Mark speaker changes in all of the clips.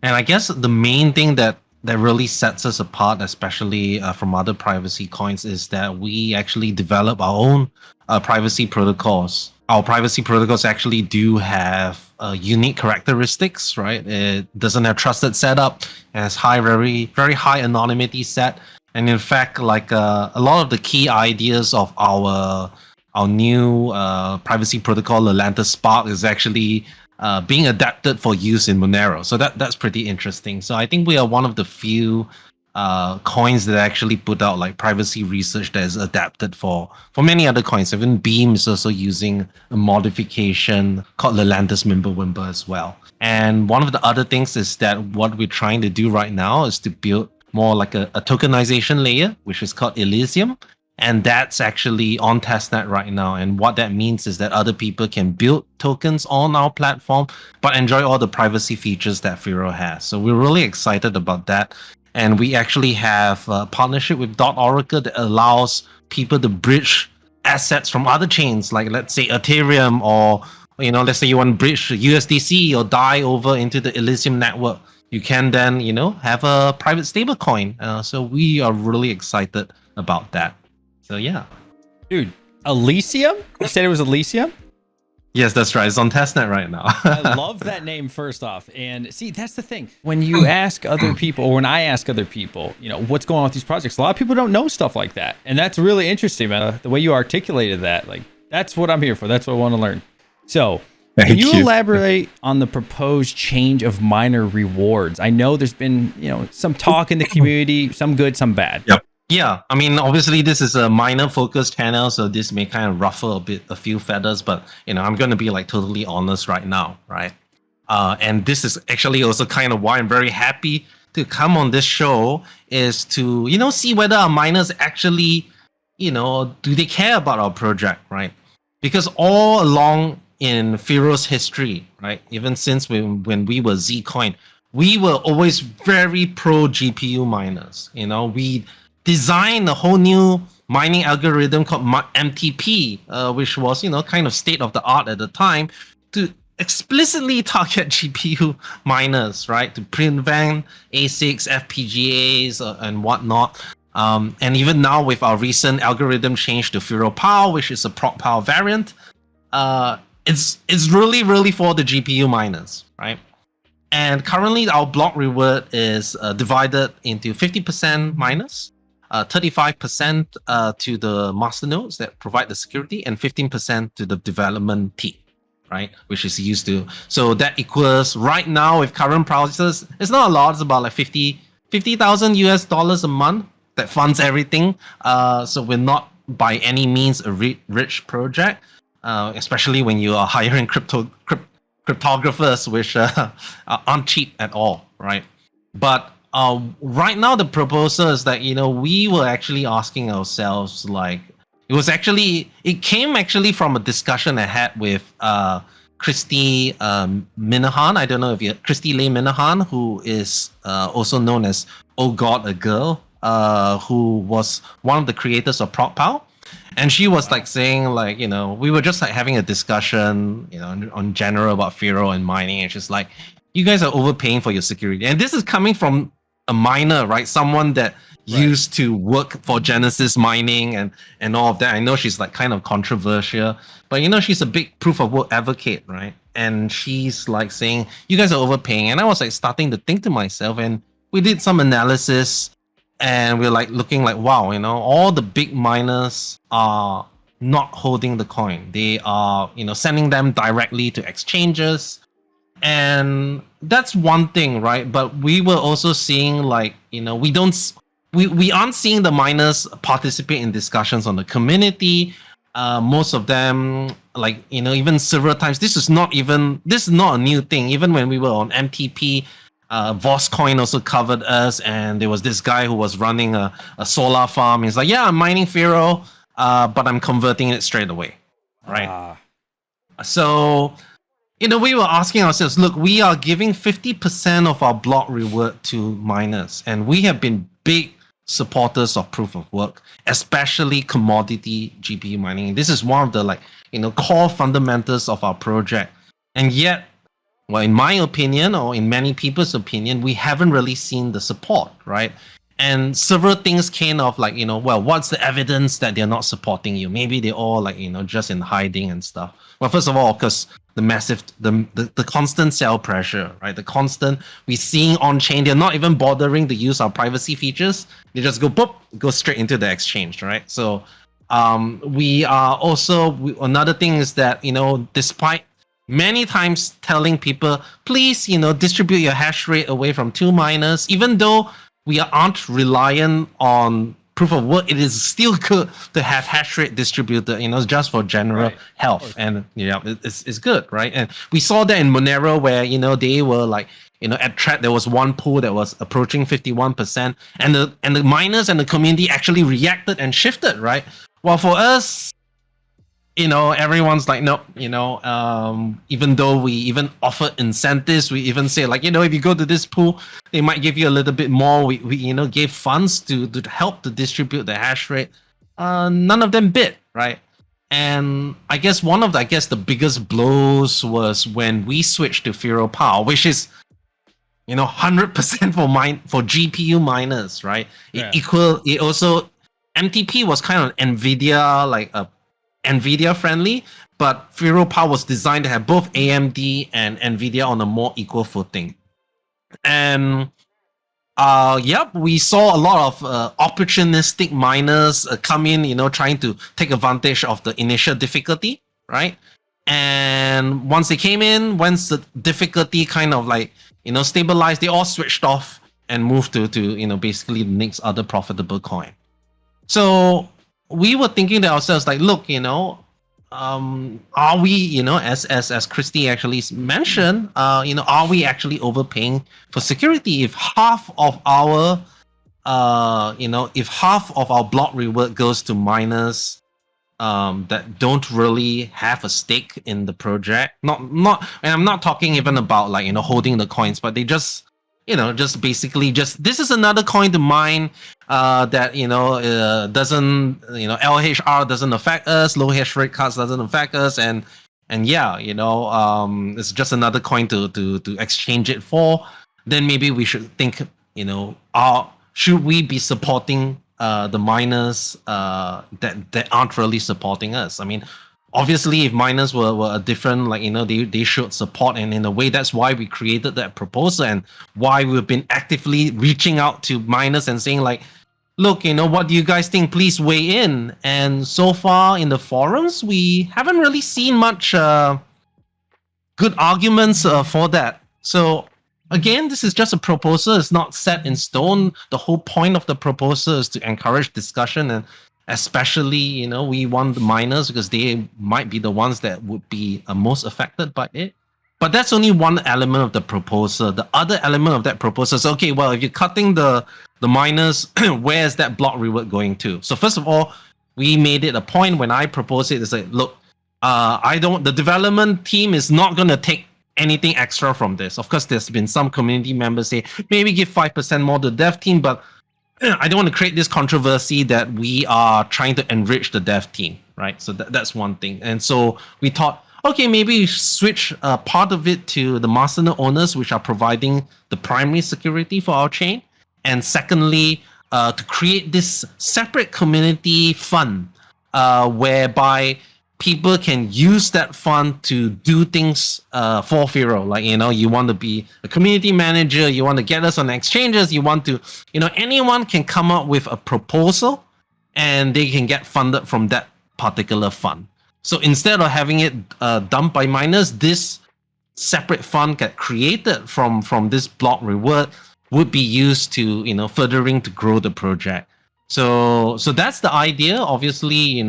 Speaker 1: And I guess the main thing that really sets us apart, especially from other privacy coins, is that we actually develop our own privacy protocols. Our privacy protocols actually do have unique characteristics, right? It doesn't have trusted setup, it has very high anonymity set, and in fact, like a lot of the key ideas of our new privacy protocol, Atlantis Spark, is actually being adapted for use in Monero. So that's pretty interesting. So I think we are one of the few coins that actually put out like privacy research that is adapted for many other coins. Even Beam is also using a modification called Lelantis Mimblewimble as well. And one of the other things is that what we're trying to do right now is to build more like a tokenization layer, which is called Elysium. And that's actually on testnet right now. And what that means is that other people can build tokens on our platform, but enjoy all the privacy features that Firo has. So we're really excited about that. And we actually have a partnership with Oracle that allows people to bridge assets from other chains, like let's say Ethereum, or let's say you want to bridge USDC or DAI over into the Elysium network. You can then have a private stablecoin. So we are really excited about that. So yeah.
Speaker 2: Dude, Elysium? You said it was Elysium?
Speaker 1: Yes, that's right. It's on testnet right now.
Speaker 2: I love that name, first off. And see, that's the thing. When you ask other people, or when I ask other people, what's going on with these projects, a lot of people don't know stuff like that. And that's really interesting, man. The way you articulated that, like, that's what I'm here for. That's what I want to learn. So, can you elaborate on the proposed change of miner rewards? I know there's been, some talk in the community, some good, some bad.
Speaker 1: Yep. Yeah, I mean, obviously this is a miner focused channel, so this may kind of ruffle a few feathers, but I'm going to be like totally honest right now, right? And this is actually also kind of why I'm very happy to come on this show, is to see whether our miners actually do they care about our project, right? Because all along in Firo's history, right, even since when we were Zcoin, we were always very pro GPU miners. We designed a whole new mining algorithm called MTP, which was kind of state of the art at the time, to explicitly target GPU miners, right, to prevent ASICs, FPGAs, and whatnot. And even now with our recent algorithm change to Firo Power, which is a proc power variant, it's really for the GPU miners, right? And currently our block reward is divided into 50% miners, 35% to the master nodes that provide the security, and 15% to the development team, right? Which is used to. So that equals right now with current prices, it's not a lot. It's about like $50,000 US a month that funds everything. So we're not by any means a rich project, especially when you are hiring cryptographers, which aren't cheap at all, right? But right now the proposal is that we were actually asking ourselves, like, it came actually from a discussion I had with Christy Minahan. I don't know if you Christy Lay Minahan, who is also known as Oh God, a Girl, who was one of the creators of ProcPow. And she was like saying, like, we were just like having a discussion, on general about Firo and mining. And she's like, you guys are overpaying for your security. And this is coming from a miner, right? Someone that used to work for Genesis Mining and all of that. I know she's like kind of controversial, but she's a big proof of work advocate, right? And she's like saying, you guys are overpaying. And I was like starting to think to myself, and we did some analysis, and we're like looking like, wow, all the big miners are not holding the coin. They are, sending them directly to exchanges. And that's one thing, right? But we were also seeing like, we aren't seeing the miners participate in discussions on the community. Most of them, like, even several times, this is not a new thing. Even when we were on MTP, Voscoin also covered us, and there was this guy who was running a solar farm. He's like, yeah, I'm mining Firo, but I'm converting it straight away, right? So, we were asking ourselves, look, we are giving 50% of our block reward to miners, and we have been big supporters of proof of work, especially commodity GPU mining. This is one of the core fundamentals of our project, and yet well, in my opinion, or in many people's opinion, we haven't really seen the support, right? And several things came of like, well, what's the evidence that they're not supporting you? Maybe they're all like, just in hiding and stuff. Well, first of all, because the constant sell pressure, right? The constant we seeing on chain, they're not even bothering to use our privacy features. They just go straight into the exchange, right? So we are also, another thing is that, despite many times telling people, please, distribute your hash rate away from 2 miners, even though we aren't reliant on proof of work, it is still good to have hash rate distributed, just for general health. And, it's good, right? And we saw that in Monero where, they were like, at Thread, there was one pool that was approaching 51%, and the miners and the community actually reacted and shifted, right? Well, for us, everyone's like, nope, even though we even offer incentives, we even say like, if you go to this pool, they might give you a little bit more. We gave funds to help to distribute the hash rate. None of them bid, right? And I guess the biggest blows was when we switched to Firo Power, which is 100% for GPU miners, right? It also MTP was kind of NVIDIA, like a NVIDIA friendly, but Firo Power was designed to have both AMD and NVIDIA on a more equal footing. And we saw a lot of opportunistic miners come in, trying to take advantage of the initial difficulty, right? And once they came in, once the difficulty kind of like, stabilized, they all switched off and moved to basically the next other profitable coin. So we were thinking to ourselves like, look, are we, as Christy actually mentioned, are we actually overpaying for security if half of our block reward goes to miners that don't really have a stake in the project? Not, and I'm not talking even about like holding the coins, but they just basically this is another coin to mine that doesn't LHR doesn't affect us, low hash rate cards doesn't affect us, and it's just another coin to exchange it for. Then maybe we should think, should we be supporting the miners that aren't really supporting us? I mean, obviously, if miners were a different, like, they should support. And in a way, that's why we created that proposal and why we've been actively reaching out to miners and saying, like, look, what do you guys think? Please weigh in. And so far in the forums, we haven't really seen much good arguments for that. So again, this is just a proposal. It's not set in stone. The whole point of the proposal is to encourage discussion, and especially, we want the miners because they might be the ones that would be most affected by it. But that's only one element of the proposal. The other element of that proposal is, okay, well, if you're cutting the miners, where is that block reward going to? So first of all, we made it a point when I proposed it, is like, look, the development team is not going to take anything extra from this. Of course, there's been some community members say, maybe give 5% more to the dev team, but I don't want to create this controversy that we are trying to enrich the dev team, right? So that's one thing. And so we thought, okay, maybe we switch part of it to the masternode owners, which are providing the primary security for our chain. And secondly, to create this separate community fund whereby people can use that fund to do things for Firo. Like, you want to be a community manager, you want to get us on exchanges, you want to, anyone can come up with a proposal and they can get funded from that particular fund. So instead of having it dumped by miners, this separate fund get created from this block reward would be used to, furthering to grow the project. So that's the idea. Obviously,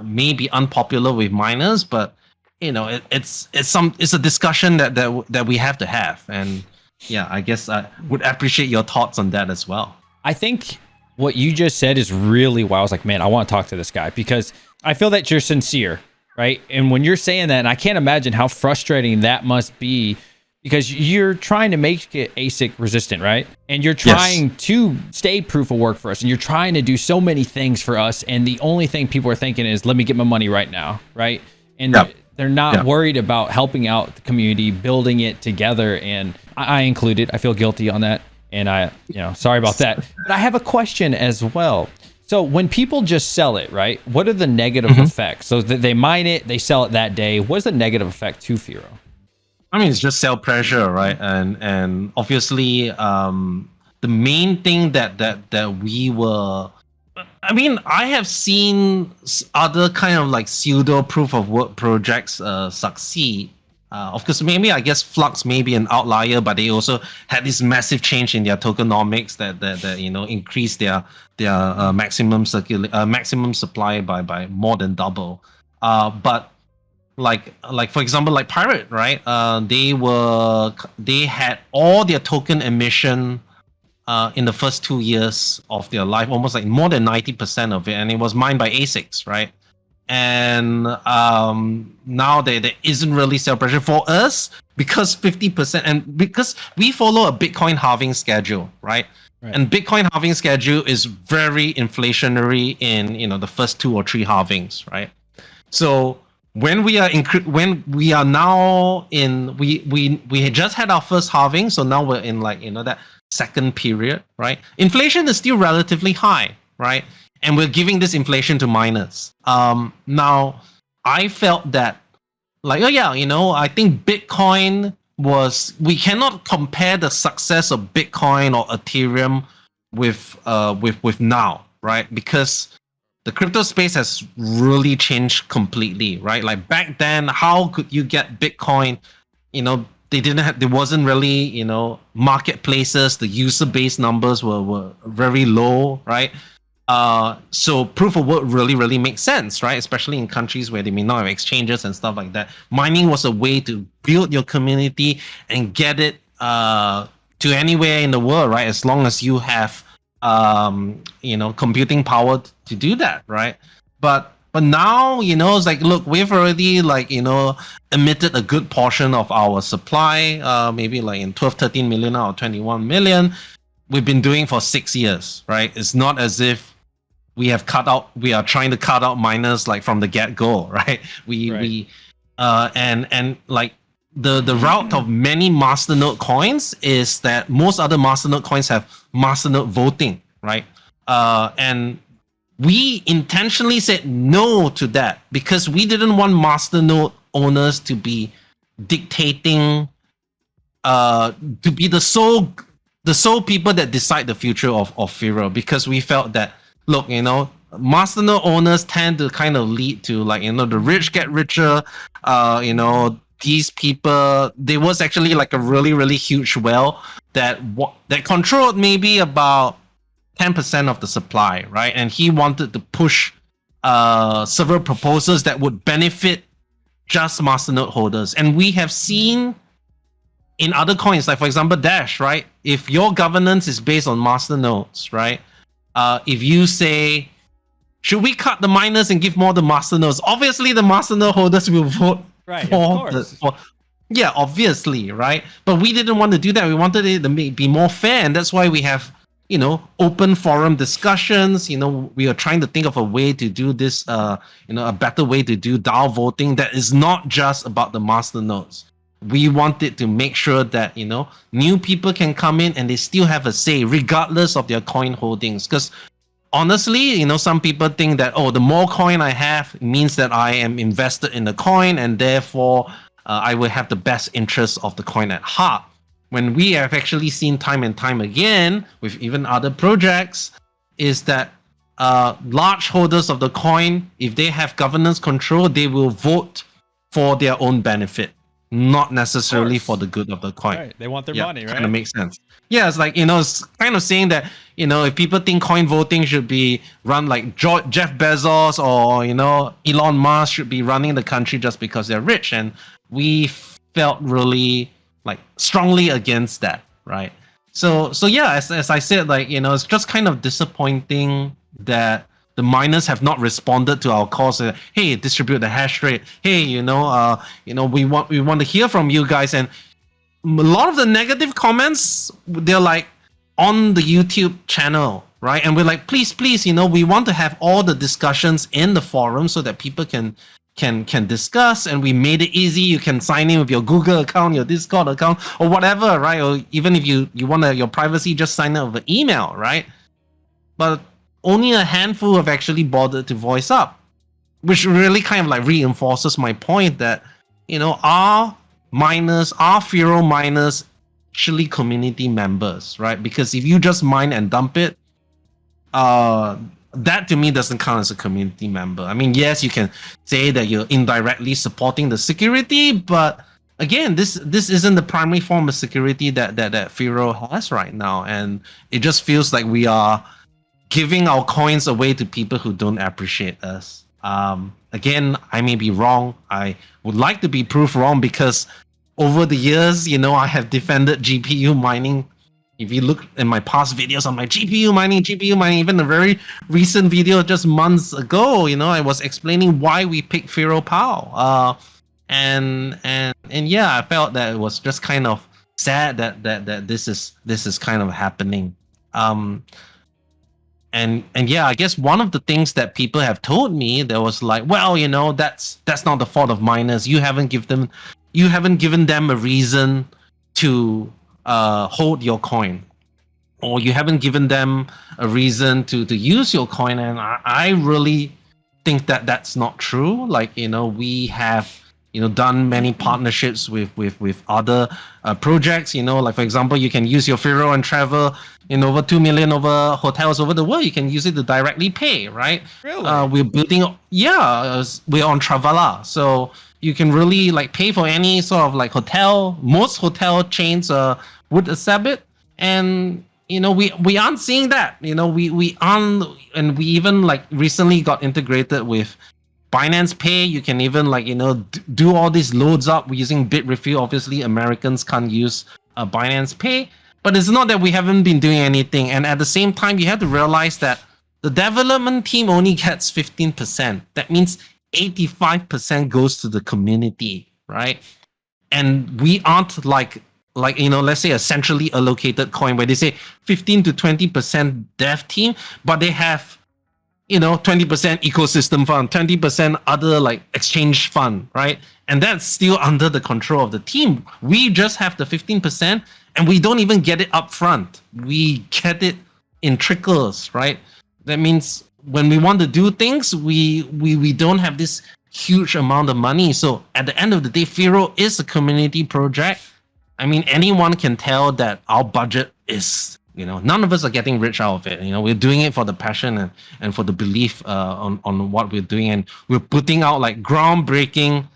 Speaker 1: may be unpopular with miners, but it's a discussion that we have to have. And yeah, I guess I would appreciate your thoughts on that as well.
Speaker 2: I think what you just said is really why I was like, man, I want to talk to this guy, because I feel that you're sincere, right? And when you're saying that, and I can't imagine how frustrating that must be, because you're trying to make it ASIC resistant, right? And you're trying to stay proof of work for us, and you're trying to do so many things for us, and the only thing people are thinking is, let me get my money right now, right? And They're not worried about helping out the community, building it together. And I included, I feel guilty on that. And sorry about that. But I have a question as well. So when people just sell it, right? What are the negative effects? So they mine it, they sell it that day. What's the negative effect to Firo?
Speaker 1: I mean, it's just sell pressure, right? And obviously, the main thing that we were, I mean, I have seen other kind of like pseudo proof of work projects succeed. Of course, maybe I guess Flux may be an outlier, but they also had this massive change in their tokenomics that increased their maximum supply by more than double. But like for example, like Pirate, right? They had all their token emission in the first 2 years of their life, almost like more than 90% of it, and it was mined by ASICs, right? And now there isn't really sell pressure for us because 50%, and because we follow a Bitcoin halving schedule, right? And Bitcoin halving schedule is very inflationary in the first 2 or 3 halvings, right? So when we are now in we had just had our first halving, so now we're in that second period, right? Inflation is still relatively high, right? And we're giving this inflation to miners. Now, I felt that, I think Bitcoin we cannot compare the success of Bitcoin or Ethereum with now, right? Because the crypto space has really changed completely, right? Like back then, how could you get Bitcoin? There wasn't really, marketplaces. The user base numbers were very low, right? So proof of work really makes sense, right? Especially in countries where they may not have exchanges and stuff like that. Mining was a way to build your community and get it to anywhere in the world, right? As long as you have computing power to do that, right? But now, it's like, look, we've already emitted a good portion of our supply, maybe like in 12, 13 million out of 21 million. We've been doing for 6 years, right? It's not as if we are trying to cut out miners like from the get-go, right? And like the route of many masternode coins is that most other masternode coins have masternode voting, right? And we intentionally said no to that because we didn't want masternode owners to be dictating, to be the sole people that decide the future of Firo, because we felt that, look, masternode owners tend to kind of lead to the rich get richer. These people, there was actually like a really huge whale that controlled maybe about 10% of the supply, right? And he wanted to push several proposals that would benefit just masternode holders. And we have seen in other coins, like for example Dash, right? If your governance is based on masternodes, right? If you say, should we cut the miners and give more to masternodes? Obviously, the masternode holders will vote obviously, right? But we didn't want to do that. We wanted it to be more fair, and that's why we have open forum discussions. We are trying to think of a way to do this, a better way to do DAO voting that is not just about the masternodes. We wanted to make sure that new people can come in and they still have a say regardless of their coin holdings. Because honestly, some people think that, the more coin I have means that I am invested in the coin and therefore I will have the best interest of the coin at heart. When we have actually seen time and time again with even other projects is that large holders of the coin, if they have governance control, they will vote for their own benefit, not necessarily for the good of the coin.
Speaker 2: Right. They want their money, right?
Speaker 1: Kind of makes sense. Yeah, it's like, it's kind of saying that, if people think coin voting should be run like Jeff Bezos or, Elon Musk should be running the country just because they're rich. And we felt really strongly against that, right? So yeah, as I said, it's just kind of disappointing that the miners have not responded to our calls. Hey, distribute the hash rate. Hey, we want to hear from you guys. And a lot of the negative comments, they're like on the YouTube channel, right? And we're like, please, we want to have all the discussions in the forum so that people can can discuss, and we made it easy. You can sign in with your Google account, your Discord account, or whatever, right? Or even if you want your privacy, just sign up with an email, right? But only a handful have actually bothered to voice up, which really kind of like reinforces my point that, you know, our Firo miners actually community members, right? Because if you just mine and dump it, that to me doesn't count as a community member. I mean, yes, you can say that you're indirectly supporting the security, but again, this isn't the primary form of security that Firo has right now, and it just feels like we are giving our coins away to people who don't appreciate us. Again, I may be wrong. I would like to be proved wrong, because over the years, you know, I have defended GPU mining. If you look in my past videos on my GPU mining, even a very recent video just months ago, you know, I was explaining why we picked Firo Pow. And yeah, I felt that it was just kind of sad that this is kind of happening. And yeah, I guess one of the things that people have told me, there was like, well, you know, that's not the fault of miners. You haven't given them a reason to hold your coin, or you haven't given them a reason to use your coin. And I really think that that's not true. Like, you know, we have, you know, done many partnerships with other projects, you know, like for example, you can use your Firo and travel in over 2 million over hotels over the world. You can use it to directly pay, right?
Speaker 2: Really?
Speaker 1: We're building, we're on Travala, so you can really like pay for any sort of like hotel. Most hotel chains would accept it, and you know, we aren't seeing that. You know, we aren't, and we even like recently got integrated with Binance Pay. You can even like, you know, do all these loads up using Bitrefill. Obviously, Americans can't use Binance Pay, but it's not that we haven't been doing anything. And at the same time, you have to realize that the development team only gets 15%. That means 85% goes to the community, right? And we aren't like, you know, let's say a centrally allocated coin where they say 15 to 20% dev team, but they have, you know, 20% ecosystem fund, 20% other like exchange fund, right? And that's still under the control of the team. We just have the 15%, and we don't even get it up front. We get it in trickles, right? That means when we want to do things, we don't have this huge amount of money. So at the end of the day, Firo is a community project. I mean, anyone can tell that our budget is, you know, none of us are getting rich out of it. You know, we're doing it for the passion and for the belief on what we're doing. And we're putting out like groundbreaking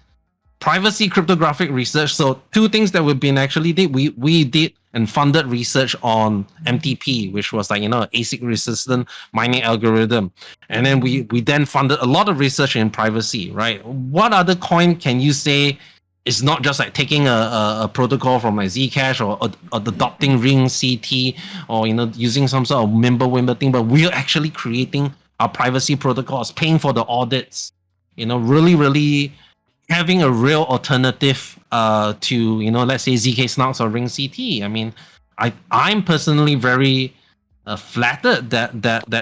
Speaker 1: privacy cryptographic research. So two things that we've been actually did, we did and funded research on MTP, which was like, you know, ASIC resistant mining algorithm. And then we then funded a lot of research in privacy, right? What other coin can you say is not just like taking a protocol from like Zcash or adopting Ring CT, or, you know, using some sort of Mimblewimble thing, but we're actually creating our privacy protocols, paying for the audits, you know, really having a real alternative to, you know, let's say ZK Snarks or Ring CT. I mean, I'm personally very flattered that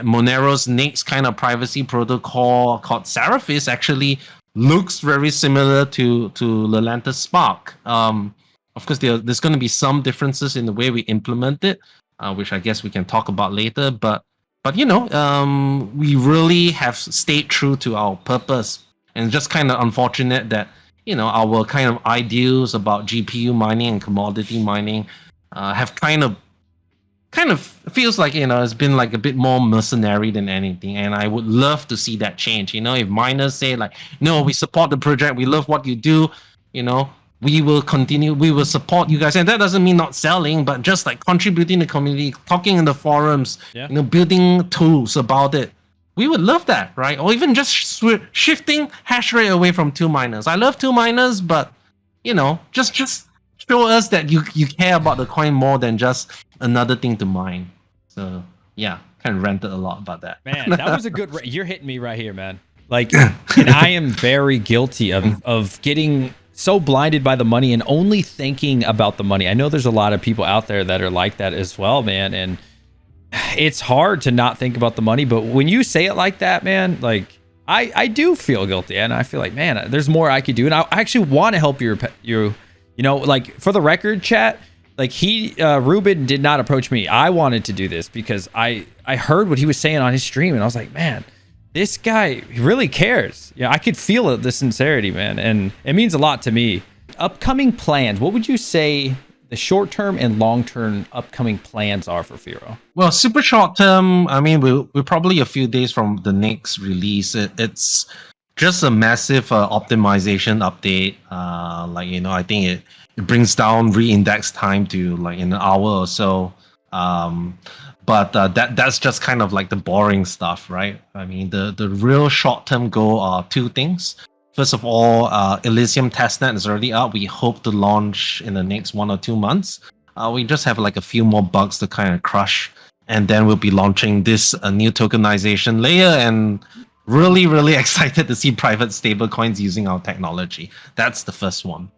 Speaker 1: Monero's next kind of privacy protocol called Seraphis actually looks very similar to Lelantus Spark. Of course, there's going to be some differences in the way we implement it, which I guess we can talk about later. But you know, we really have stayed true to our purpose, and just kind of unfortunate that, you know, our kind of ideals about GPU mining and commodity mining have kind of feels like, you know, it's been like a bit more mercenary than anything. And I would love to see that change. You know, if miners say like, no, we support the project, we love what you do, you know, we will continue, we will support you guys. And that doesn't mean not selling, but just like contributing to the community, talking in the forums, you know, building tools about it. We would love that, right? Or even just shifting hash rate away from 2 miners. I love 2 miners, but, you know, just show us that you care about the coin more than just another thing to mine. So yeah, kind of ranted a lot about that.
Speaker 2: Man, that was a good. You're hitting me right here, man. Like, and I am very guilty of getting so blinded by the money and only thinking about the money. I know there's a lot of people out there that are like that as well, man. And it's hard to not think about the money. But when you say it like that, man, like, I do feel guilty, and I feel like, man, there's more I could do, and I actually want to help you. You know, like for the record, chat. Like Ruben did not approach me. I wanted to do this because I heard what he was saying on his stream, and I was like, man, this guy really cares. Yeah, I could feel it, the sincerity, man, and it means a lot to me. Upcoming plans. What would you say the short-term and long-term upcoming plans are for Firo?
Speaker 1: Well, super short-term, I mean, we're probably a few days from the next release. It's just a massive optimization update. Like, you know, I think it brings down re-index time to like in an hour or so. But that's just kind of like the boring stuff, right? I mean, the real short-term goal are two things. First of all, Elysium testnet is already up. We hope to launch in the next 1 or 2 months. We just have like a few more bugs to kind of crush, and then we'll be launching this new tokenization layer. And really excited to see private stablecoins using our technology. That's the first one.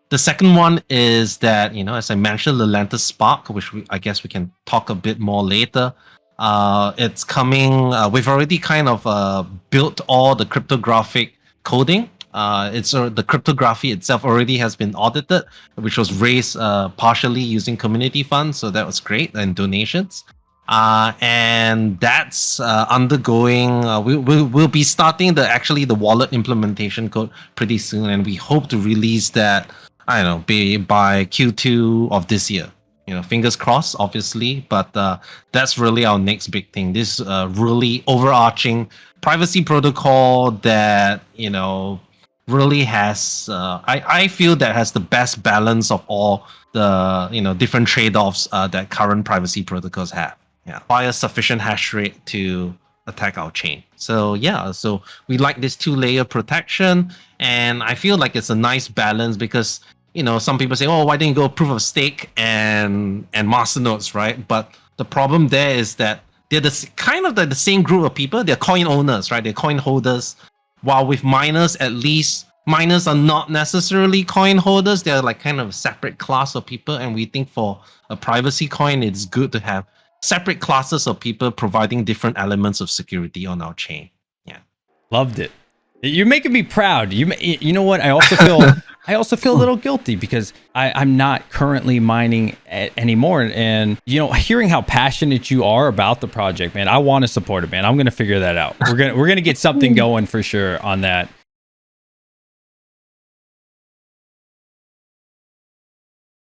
Speaker 1: The second one is that, you know, as I mentioned, the Lantern Spark, which I guess we can talk a bit more later. It's coming. We've already kind of built all the cryptographic coding. The cryptography itself already has been audited, which was raised partially using community funds, so that was great, and donations. And that's undergoing. We'll be starting the wallet implementation code pretty soon, and we hope to release that, I don't know, by Q2 of this year. You know, fingers crossed, obviously, but that's really our next big thing. This really overarching privacy protocol that, you know, really has, I feel that has the best balance of all the, you know, different trade-offs that current privacy protocols have. Yeah, require sufficient hash rate to attack our chain. So yeah, so we like this 2-layer protection, and I feel like it's a nice balance because, you know, some people say, oh, why didn't you go proof of stake and masternodes, right? But the problem there is that they're kind of the same group of people. They're coin owners, right? They're coin holders. While with miners, at least miners are not necessarily coin holders. They're like kind of a separate class of people. And we think for a privacy coin, it's good to have separate classes of people providing different elements of security on our chain. Yeah,
Speaker 2: loved it. You're making me proud. You know what? I also feel a little guilty because I'm not currently mining anymore. And you know, hearing how passionate you are about the project, man, I want to support it, man. I'm gonna figure that out. We're gonna get something going for sure on that.